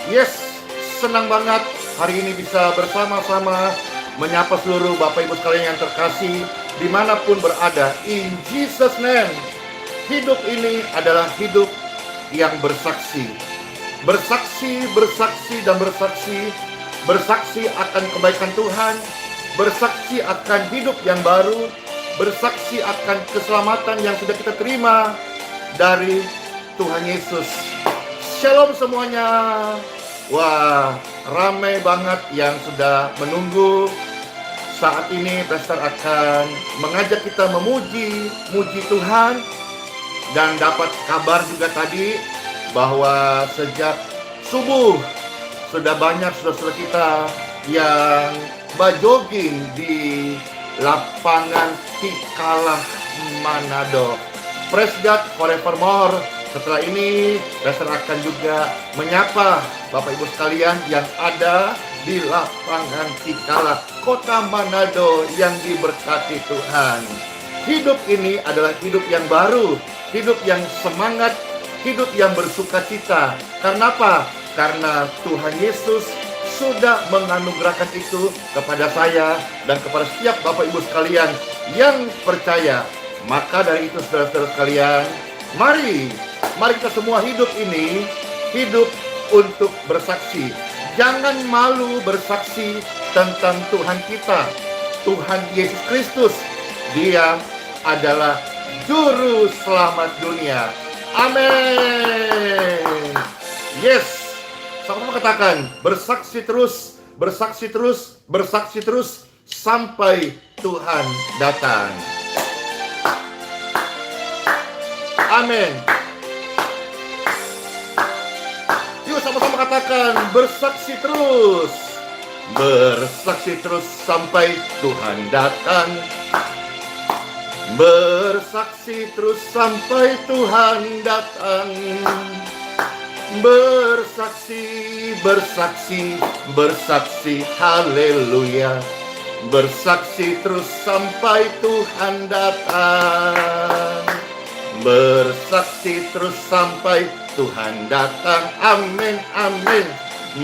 Yes, senang banget hari ini bisa bersama-sama menyapa seluruh Bapak Ibu sekalian yang terkasih dimanapun berada. In Jesus name, hidup ini adalah hidup yang bersaksi. Bersaksi, bersaksi, dan bersaksi. Bersaksi akan kebaikan Tuhan, bersaksi akan hidup yang baru, bersaksi akan keselamatan yang sudah kita terima dari Tuhan Yesus. Shalom semuanya. Wah, ramai banget yang sudah menunggu. Saat ini Pastor akan mengajak kita memuji Tuhan. Dan dapat kabar juga tadi bahwa sejak subuh sudah banyak saudara-saudara kita yang berjogging di lapangan Tikalah Manado. Praise God forevermore. Setelah ini, Pastor akan juga menyapa Bapak Ibu sekalian yang ada di lapangan Tikalah, Kota Manado yang diberkati Tuhan. Hidup ini adalah hidup yang baru, hidup yang semangat, hidup yang bersukacita. Karena apa? Karena Tuhan Yesus sudah menganugerahkan itu kepada saya dan kepada setiap Bapak Ibu sekalian yang percaya. Maka dari itu saudara-saudara sekalian, mari kita semua hidup ini, hidup untuk bersaksi. Jangan malu bersaksi tentang Tuhan kita, Tuhan Yesus Kristus. Dia adalah Juru Selamat dunia. Amin. Yes. Sama-sama katakan, bersaksi terus, bersaksi terus, bersaksi terus sampai Tuhan datang. Amin. Yuk sama-sama katakan, bersaksi terus. Bersaksi terus sampai Tuhan datang. Bersaksi terus sampai Tuhan datang. Bersaksi, bersaksi, bersaksi, haleluya. Bersaksi terus sampai Tuhan datang. Bersaksi terus sampai Tuhan datang. Amin, amin.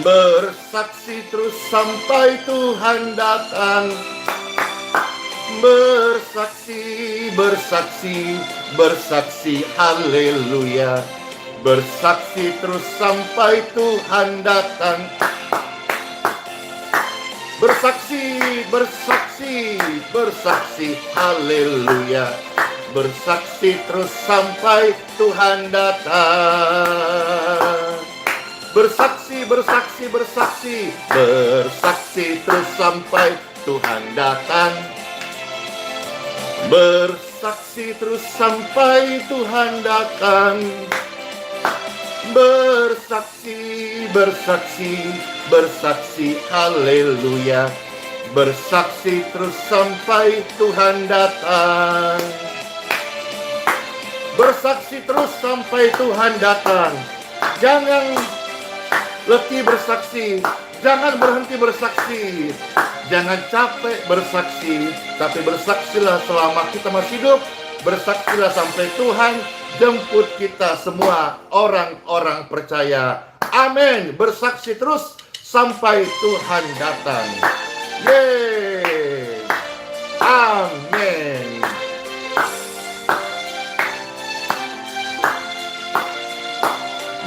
Bersaksi terus sampai Tuhan datang. Bersaksi, bersaksi, bersaksi, haleluya. Bersaksi terus sampai Tuhan datang. Bersaksi, bersaksi, bersaksi, haleluya. Bersaksi terus sampai Tuhan datang. Bersaksi, bersaksi, bersaksi, bersaksi terus sampai Tuhan datang. Bersaksi terus sampai Tuhan datang. Bersaksi, bersaksi, bersaksi, haleluya. Bersaksi terus sampai Tuhan datang. Bersaksi terus sampai Tuhan datang. Jangan letih bersaksi, jangan berhenti bersaksi, jangan capek bersaksi, tapi bersaksilah selama kita masih hidup. Bersaksilah sampai Tuhan jemput kita semua orang-orang percaya. Amin. Bersaksi terus sampai Tuhan datang. Yeay. Amin.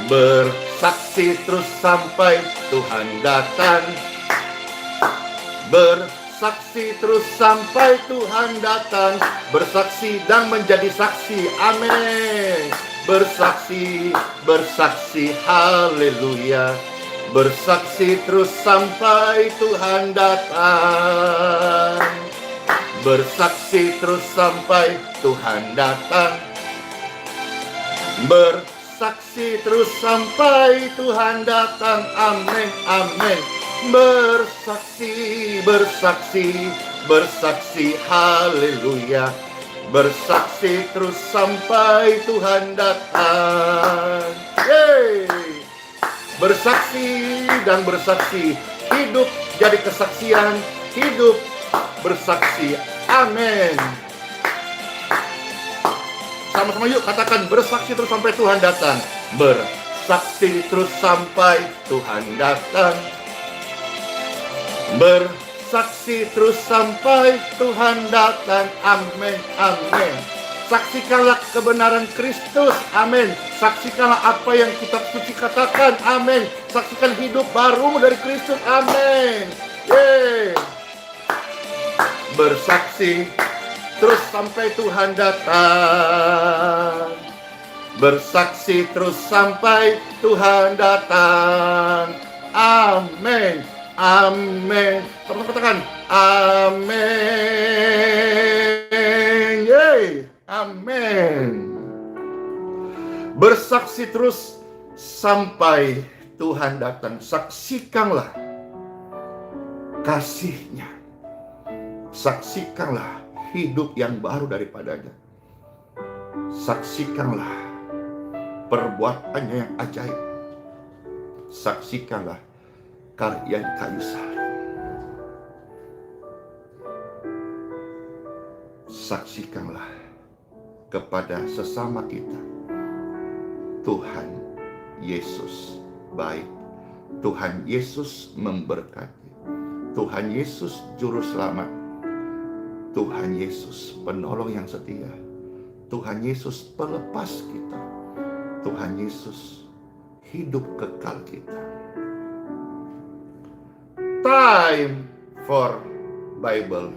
Bersaksi terus sampai Tuhan datang. Bersaksi terus sampai Tuhan datang. Bersaksi dan menjadi saksi. Amin. Bersaksi, bersaksi, haleluya. Bersaksi terus sampai Tuhan datang. Bersaksi terus sampai Tuhan datang. Bersaksi terus sampai Tuhan datang. Amin, amin. Bersaksi, bersaksi, bersaksi, haleluya. Bersaksi terus sampai Tuhan datang. Yeay. Bersaksi dan bersaksi, hidup jadi kesaksian, hidup bersaksi. Amin. Sama-sama yuk katakan, bersaksi terus sampai Tuhan datang. Bersaksi bersaksi terus sampai Tuhan datang. Bersaksi terus sampai Tuhan datang. Amin, amin. Saksikanlah kebenaran Kristus. Amin. Saksikanlah apa yang kitab suci katakan. Amin. Saksikan hidup baru dari Kristus. Amin. Yeay. Bersaksi terus sampai Tuhan datang. Bersaksi terus sampai Tuhan datang. Amin. Amin. Teman-teman katakan amin. Yeay. Amin. Bersaksi terus sampai Tuhan datang. Saksikanlah kasih-Nya. Saksikanlah hidup yang baru daripadanya. Saksikanlah perbuatannya yang ajaib. Saksikanlah karya kayu salib. Saksikanlah kepada sesama kita. Tuhan Yesus baik. Tuhan Yesus memberkati. Tuhan Yesus juru selamat. Tuhan Yesus penolong yang setia. Tuhan Yesus pelepas kita. Tuhan Yesus hidup kekal kita. Time for Bible.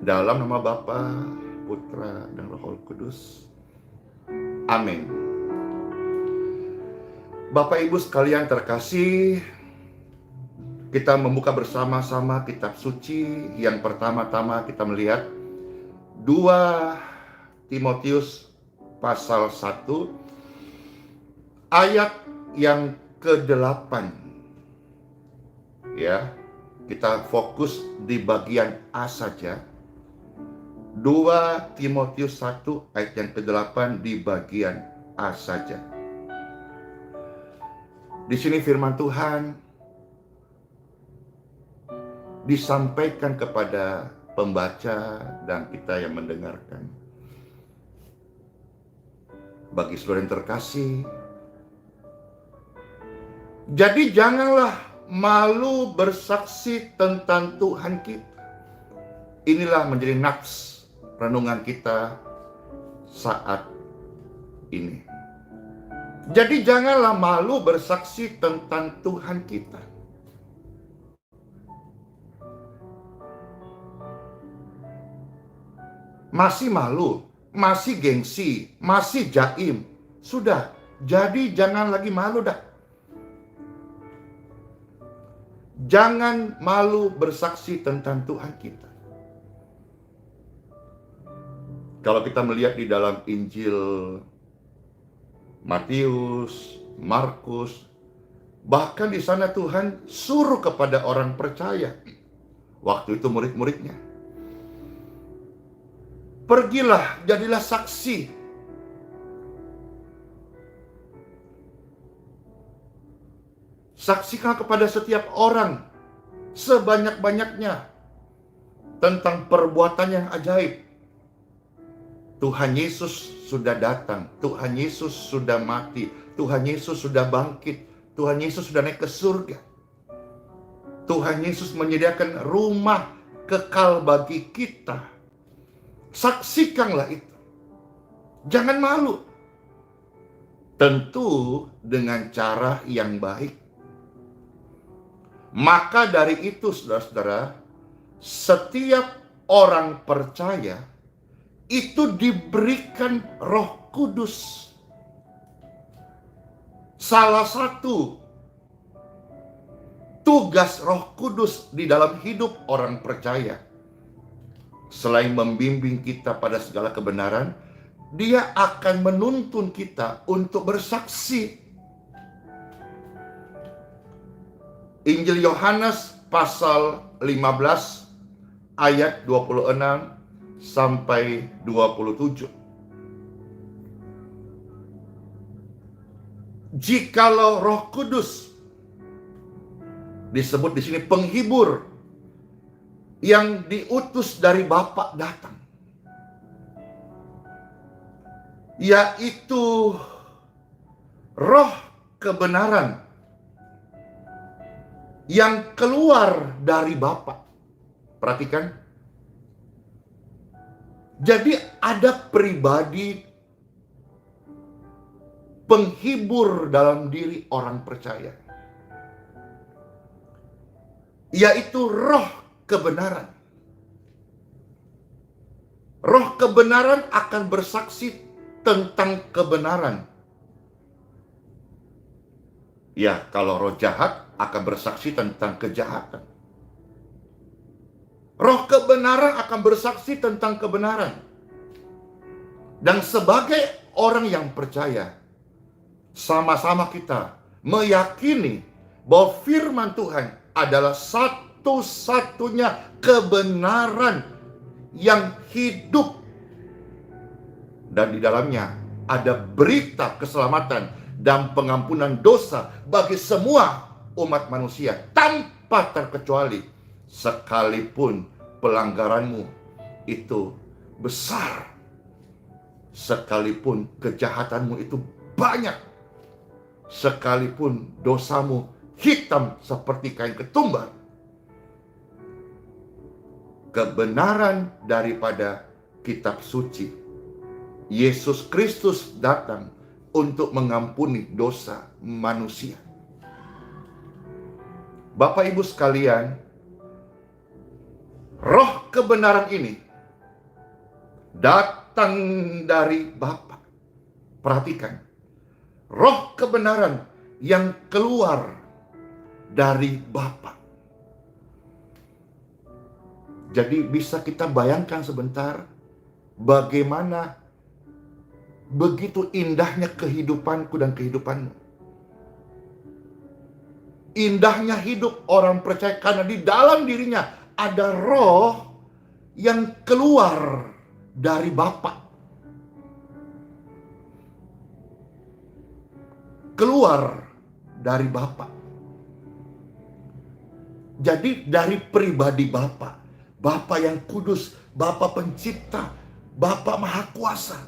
Dalam nama Bapa, Putra, dan Roh Kudus. Amin. Bapak Ibu sekalian terkasih, kita membuka bersama-sama kitab suci. Yang pertama-tama kita melihat 2 Timotius pasal 1 ayat yang ke-8. Ya, kita fokus di bagian A saja. 2 Timotius 1 ayat yang ke-8 di bagian A saja. Di sini firman Tuhan disampaikan kepada pembaca dan kita yang mendengarkan. Bagi saudara yang terkasih, jadi janganlah malu bersaksi tentang Tuhan kita. Inilah menjadi nats renungan kita saat ini. Jadi janganlah malu bersaksi tentang Tuhan kita. Masih malu, masih gengsi, masih jaim. Sudah, jadi jangan lagi malu dah. Jangan malu bersaksi tentang Tuhan kita. Kalau kita melihat di dalam Injil Matius, Markus, bahkan di sana Tuhan suruh kepada orang percaya. Waktu itu murid-muridnya, pergilah, jadilah saksi. Saksikan kepada setiap orang sebanyak-banyaknya tentang perbuatan yang ajaib. Tuhan Yesus sudah datang, Tuhan Yesus sudah mati, Tuhan Yesus sudah bangkit, Tuhan Yesus sudah naik ke surga. Tuhan Yesus menyediakan rumah kekal bagi kita. Saksikanlah itu. Jangan malu. Tentu dengan cara yang baik. Maka dari itu saudara-saudara, setiap orang percaya itu diberikan Roh Kudus. Salah satu tugas Roh Kudus di dalam hidup orang percaya, selain membimbing kita pada segala kebenaran, Dia akan menuntun kita untuk bersaksi. Injil Yohanes pasal 15 ayat 26 sampai 27. Jikalau Roh Kudus disebut di sini penghibur yang diutus dari Bapa datang, yaitu roh kebenaran yang keluar dari Bapa. Perhatikan. Jadi ada pribadi penghibur dalam diri orang percaya, yaitu roh kebenaran. Roh kebenaran akan bersaksi tentang kebenaran. Ya, kalau roh jahat akan bersaksi tentang kejahatan. Roh kebenaran akan bersaksi tentang kebenaran. Dan sebagai orang yang percaya, sama-sama kita meyakini bahwa firman Tuhan adalah satu-satunya kebenaran yang hidup, dan di dalamnya ada berita keselamatan dan pengampunan dosa bagi semua umat manusia tanpa terkecuali, sekalipun pelanggaranmu itu besar, sekalipun kejahatanmu itu banyak, sekalipun dosamu hitam seperti kain ketumbar. Kebenaran daripada kitab suci, Yesus Kristus datang untuk mengampuni dosa manusia. Bapak Ibu sekalian, roh kebenaran ini datang dari Bapa. Perhatikan, roh kebenaran yang keluar dari Bapa. Jadi bisa kita bayangkan sebentar bagaimana begitu indahnya kehidupanku dan kehidupanmu. Indahnya hidup orang percaya karena di dalam dirinya ada roh yang keluar dari Bapa. Keluar dari Bapa. Jadi dari pribadi Bapa. Bapa yang kudus, Bapa pencipta, Bapa maha kuasa.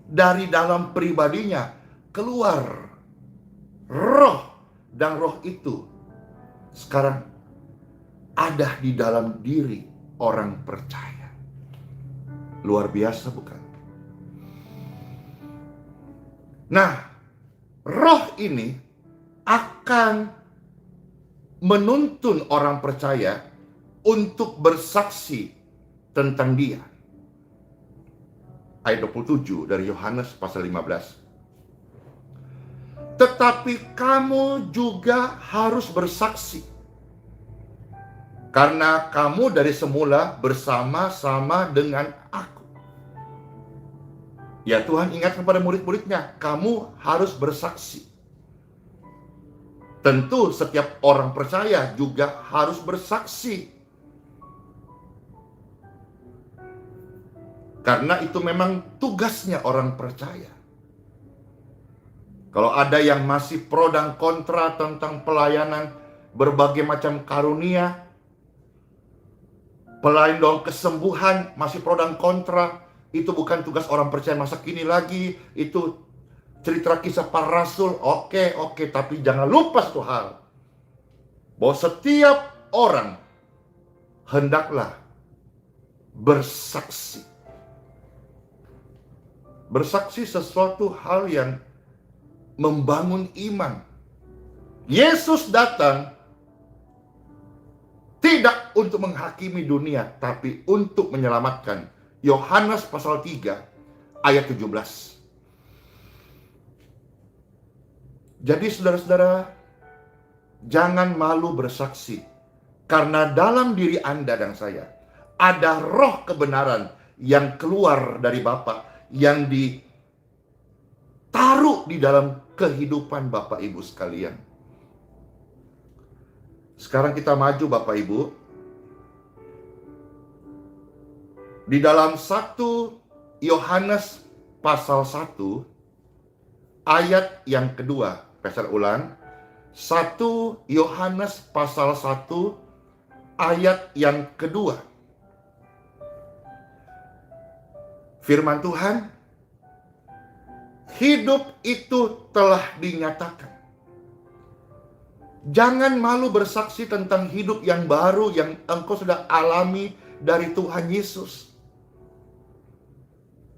Dari dalam pribadinya keluar roh, dan roh itu sekarang ada di dalam diri orang percaya. Luar biasa bukan? Nah, roh ini akan menuntun orang percaya untuk bersaksi tentang dia. Ayat 27 dari Yohanes pasal 15. Tetapi kamu juga harus bersaksi, karena kamu dari semula bersama-sama dengan aku. Ya, Tuhan ingat kepada murid-muridnya, kamu harus bersaksi. Tentu setiap orang percaya juga harus bersaksi. Karena itu memang tugasnya orang percaya. Kalau ada yang masih pro dan kontra tentang pelayanan berbagai macam karunia, pelayanan kesembuhan masih pro dan kontra, itu bukan tugas orang percaya masa kini lagi. Itu cerita kisah para rasul. Oke, tapi jangan lupa satu hal, bahwa setiap orang hendaklah bersaksi. Bersaksi sesuatu hal yang membangun iman. Yesus datang tidak untuk menghakimi dunia, tapi untuk menyelamatkan. Yohanes pasal 3 ayat 17. Jadi saudara-saudara, jangan malu bersaksi, karena dalam diri Anda dan saya ada roh kebenaran yang keluar dari Bapa, yang ditaruh di dalam kehidupan Bapak Ibu sekalian. Sekarang kita maju Bapak Ibu. Di dalam 1 Yohanes pasal 1 ayat yang kedua. Pasal ulang. 1 Yohanes pasal 1 ayat yang kedua. Firman Tuhan, Hidup itu telah dinyatakan. Jangan malu bersaksi tentang hidup yang baru yang engkau sudah alami dari Tuhan Yesus.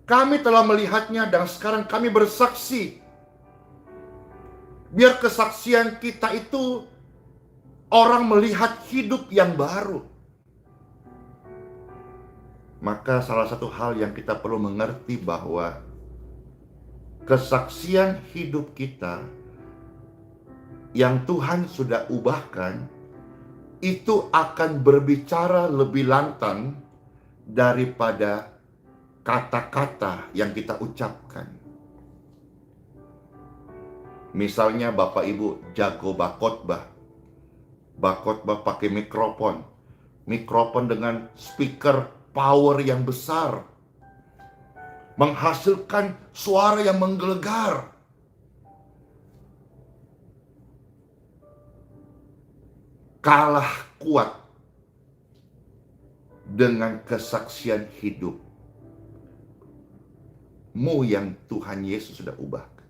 Kami telah melihatnya dan sekarang kami bersaksi. Biar kesaksian kita itu orang melihat hidup yang baru. Maka salah satu hal yang kita perlu mengerti bahwa kesaksian hidup kita yang Tuhan sudah ubahkan itu akan berbicara lebih lantang daripada kata-kata yang kita ucapkan. Misalnya Bapak Ibu jago bakotbah. Bakotbah pakai mikrofon. Mikrofon dengan speaker power yang besar. Menghasilkan suara yang menggelegar. Kalah kuat dengan kesaksian hidupmu yang Tuhan Yesus sudah ubahkan.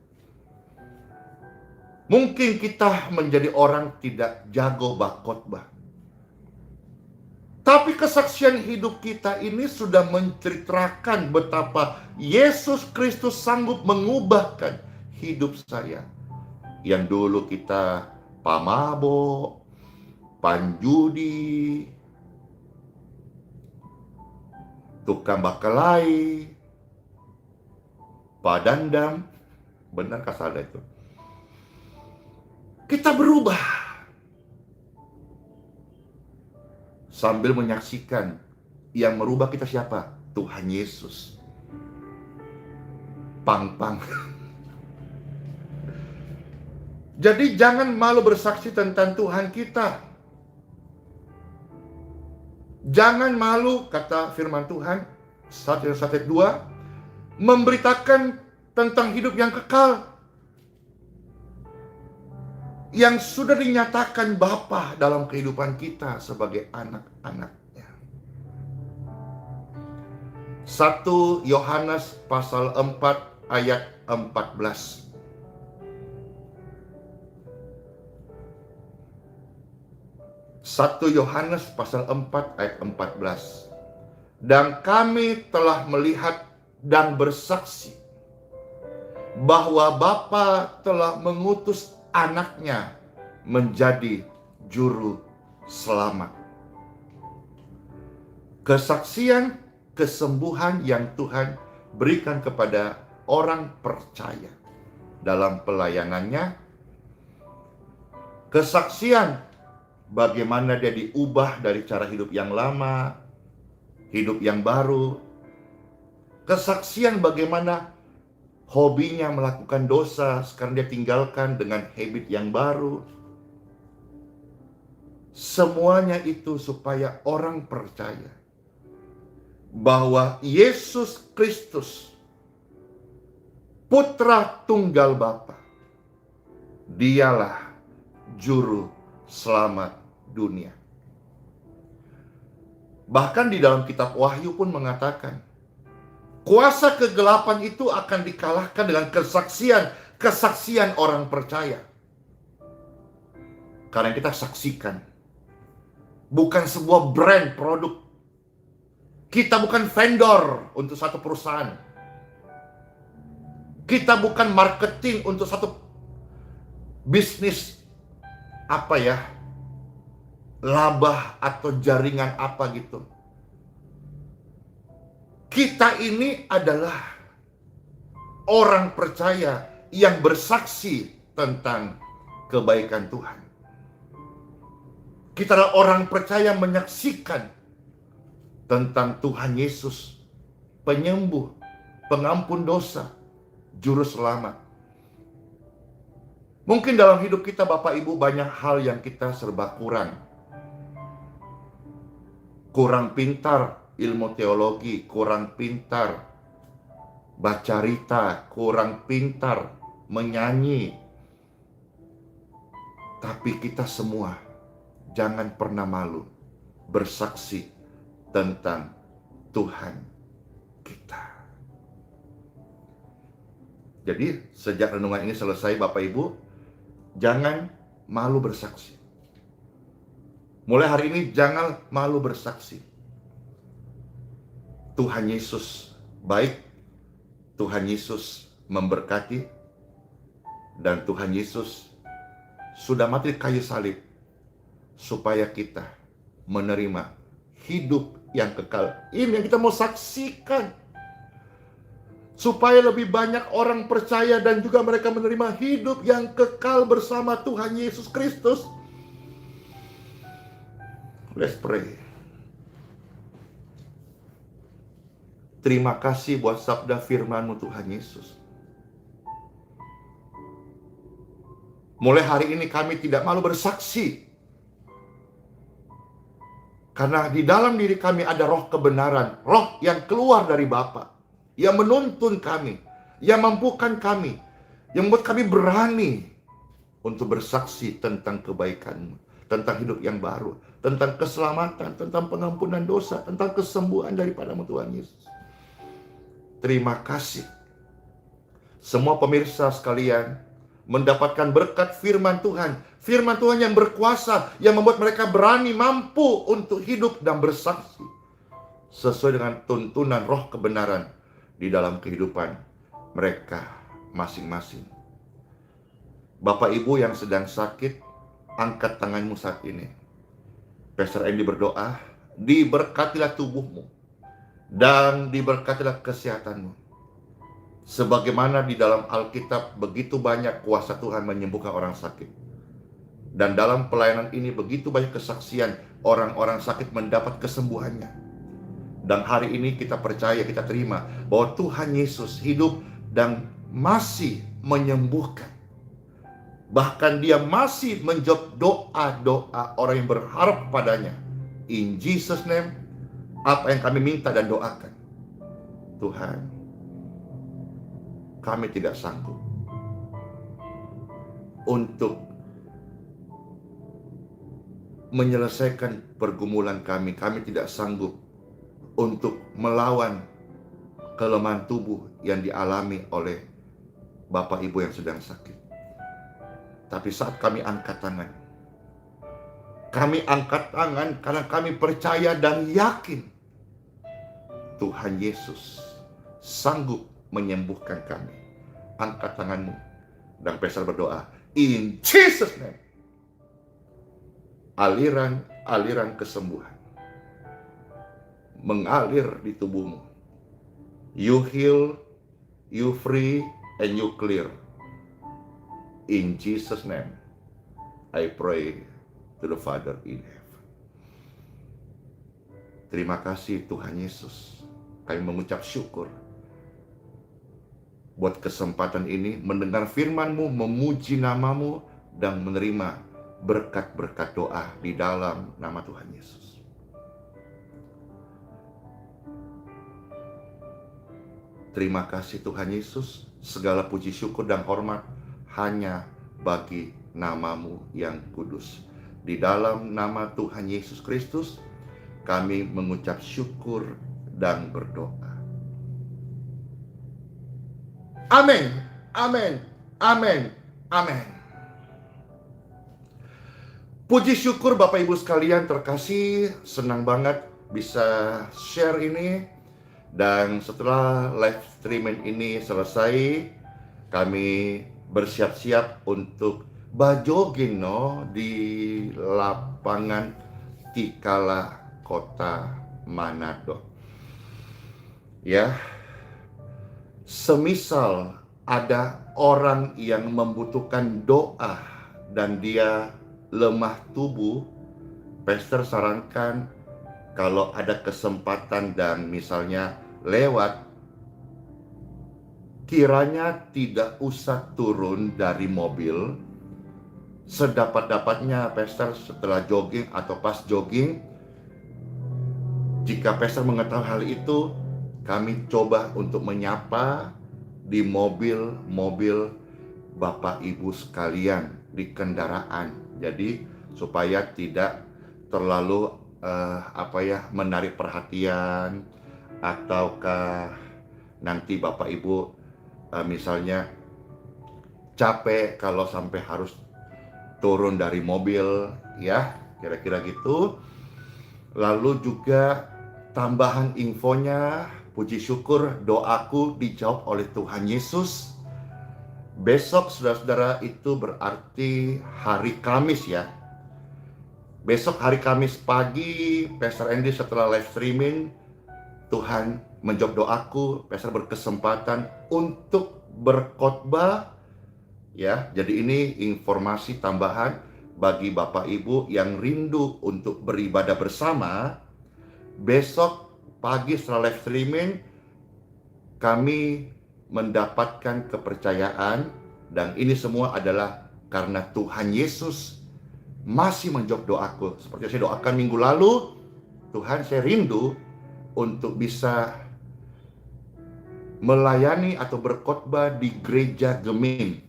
Mungkin kita menjadi orang tidak jago bakotbah. Tapi kesaksian hidup kita ini sudah menceritakan betapa Yesus Kristus sanggup mengubahkan hidup saya. Yang dulu kita pamabok, panjudi, tukang bakelai, padandam. Benar kasada itu. Kita berubah. Sambil menyaksikan yang merubah kita siapa? Tuhan Yesus. Pang-pang. Jadi jangan malu bersaksi tentang Tuhan kita. Jangan malu, kata firman Tuhan, 1 2, memberitakan tentang hidup yang kekal. Yang sudah dinyatakan Bapa dalam kehidupan kita sebagai anak-anaknya. 1 Yohanes pasal 4 ayat 14. 1 Yohanes pasal 4 ayat 14. Dan kami telah melihat dan bersaksi bahwa Bapa telah mengutus anaknya menjadi juru selamat. Kesaksian kesembuhan yang Tuhan berikan kepada orang percaya dalam pelayanannya. Kesaksian bagaimana dia diubah dari cara hidup yang lama, hidup yang baru. Kesaksian bagaimana hobinya melakukan dosa, sekarang dia tinggalkan dengan habit yang baru. Semuanya itu supaya orang percaya bahwa Yesus Kristus, Putra Tunggal Bapa, dialah juru selamat dunia. Bahkan di dalam kitab Wahyu pun mengatakan, kuasa kegelapan itu akan dikalahkan dengan kesaksian orang percaya. Karena kita saksikan, bukan sebuah brand produk. Kita bukan vendor untuk satu perusahaan. Kita bukan marketing untuk satu bisnis laba atau jaringan apa gitu. Kita ini adalah orang percaya yang bersaksi tentang kebaikan Tuhan. Kita adalah orang percaya menyaksikan tentang Tuhan Yesus, penyembuh, pengampun dosa, juru selamat. Mungkin dalam hidup kita Bapak Ibu banyak hal yang kita serba kurang. Kurang pintar ilmu teologi, kurang pintar baca rita, kurang pintar menyanyi. Tapi kita semua jangan pernah malu bersaksi tentang Tuhan kita. Jadi sejak renungan ini selesai Bapak Ibu, jangan malu bersaksi. Mulai hari ini jangan malu bersaksi. Tuhan Yesus baik, Tuhan Yesus memberkati, dan Tuhan Yesus sudah mati di kayu salib supaya kita menerima hidup yang kekal. Ini yang kita mau saksikan, supaya lebih banyak orang percaya dan juga mereka menerima hidup yang kekal bersama Tuhan Yesus Kristus. Let's pray. Terima kasih buat sabda firman-Mu Tuhan Yesus. Mulai hari ini kami tidak malu bersaksi, karena di dalam diri kami ada roh kebenaran, roh yang keluar dari Bapa, yang menuntun kami, yang mampukan kami, yang membuat kami berani untuk bersaksi tentang kebaikan-Mu, tentang hidup yang baru, tentang keselamatan, tentang pengampunan dosa, tentang kesembuhan daripada-Mu Tuhan Yesus. Terima kasih. Semua pemirsa sekalian mendapatkan berkat firman Tuhan. Firman Tuhan yang berkuasa, yang membuat mereka berani, mampu untuk hidup dan bersaksi sesuai dengan tuntunan roh kebenaran di dalam kehidupan mereka masing-masing. Bapak Ibu yang sedang sakit, angkat tanganmu saat ini. Pastor Andy berdoa, diberkatilah tubuhmu dan diberkatilah kesehatanmu. Sebagaimana di dalam Alkitab begitu banyak kuasa Tuhan menyembuhkan orang sakit. Dan dalam pelayanan ini begitu banyak kesaksian orang-orang sakit mendapat kesembuhannya. Dan hari ini kita percaya, kita terima bahwa Tuhan Yesus hidup dan masih menyembuhkan. Bahkan Dia masih menjawab doa-doa orang yang berharap padanya. In Jesus name, apa yang kami minta dan doakan, Tuhan, kami tidak sanggup untuk menyelesaikan pergumulan kami. Kami tidak sanggup untuk melawan kelemahan tubuh yang dialami oleh Bapak Ibu yang sedang sakit. Tapi saat kami angkat tangan karena kami percaya dan yakin Tuhan Yesus sanggup menyembuhkan kami. Angkat tanganmu dan Pastor berdoa, in Jesus name. Aliran kesembuhan mengalir di tubuhmu. You heal, you free, and you clear. In Jesus name, I pray to the Father in heaven. Terima kasih Tuhan Yesus. Kami mengucap syukur buat kesempatan ini mendengar firman-Mu, memuji nama-Mu, dan menerima berkat-berkat doa di dalam nama Tuhan Yesus. Terima kasih Tuhan Yesus. Segala puji syukur dan hormat hanya bagi nama-Mu yang kudus. Di dalam nama Tuhan Yesus Kristus kami mengucap syukur dan berdoa. Amin, amin, amin, amin. Puji syukur Bapak Ibu sekalian terkasih, senang banget bisa share ini. Dan setelah live streaming ini selesai, kami bersiap-siap untuk bajoging di lapangan Tikala, Kota Manado. Ya, semisal ada orang yang membutuhkan doa dan dia lemah tubuh, Pastor sarankan kalau ada kesempatan dan misalnya lewat, kiranya tidak usah turun dari mobil. Sedapat-dapatnya Pastor setelah jogging atau pas jogging, jika Pastor mengetahui hal itu, kami coba untuk menyapa di mobil-mobil Bapak Ibu sekalian di kendaraan. Jadi supaya tidak terlalu menarik perhatian, ataukah nanti Bapak Ibu misalnya capek kalau sampai harus turun dari mobil, ya, kira-kira gitu. Lalu juga tambahan infonya, puji syukur doaku dijawab oleh Tuhan Yesus. Besok saudara-saudara itu berarti hari Kamis ya. Besok hari Kamis pagi, Pastor Andy setelah live streaming, Tuhan menjawab doaku, Pastor berkesempatan untuk berkhotbah. Ya, jadi ini informasi tambahan bagi Bapak Ibu yang rindu untuk beribadah bersama. Besok pagi setelah live streaming, kami mendapatkan kepercayaan, dan ini semua adalah karena Tuhan Yesus masih menjawab doaku. Seperti saya doakan minggu lalu, Tuhan, saya rindu untuk bisa melayani atau berkhotbah di gereja Gemim.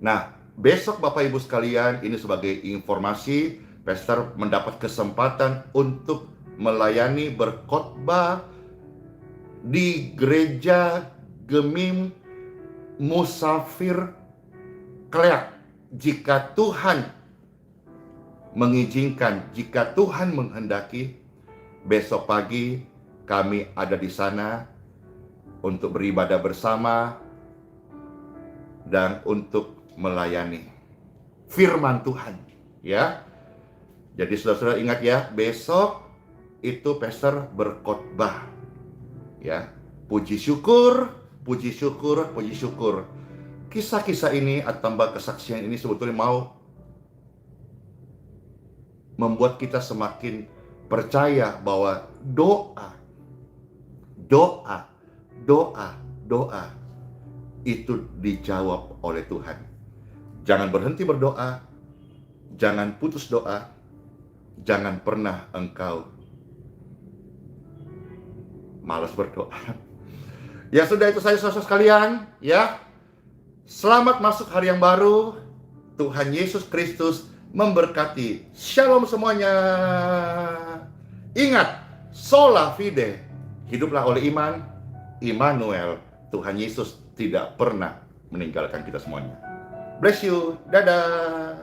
Nah, besok Bapak Ibu sekalian, ini sebagai informasi, Pastor mendapat kesempatan untuk melayani berkhotbah di gereja Gemim Musafir Kleak. Jika Tuhan mengizinkan, jika Tuhan menghendaki, besok pagi kami ada di sana untuk beribadah bersama dan untuk melayani firman Tuhan, ya. Jadi saudara-saudara ingat ya, besok itu Pastor berkhotbah, ya. Puji syukur, puji syukur, puji syukur. Kisah-kisah ini atau tambah kesaksian ini sebetulnya mau membuat kita semakin percaya bahwa doa itu dijawab oleh Tuhan. Jangan berhenti berdoa, jangan putus doa, jangan pernah engkau malas berdoa. Ya sudah, itu saya saudara sekalian, ya. Selamat masuk hari yang baru. Tuhan Yesus Kristus memberkati. Shalom semuanya. Ingat, sola fide, hiduplah oleh iman. Immanuel, Tuhan Yesus tidak pernah meninggalkan kita semuanya. Bless you. Dadah.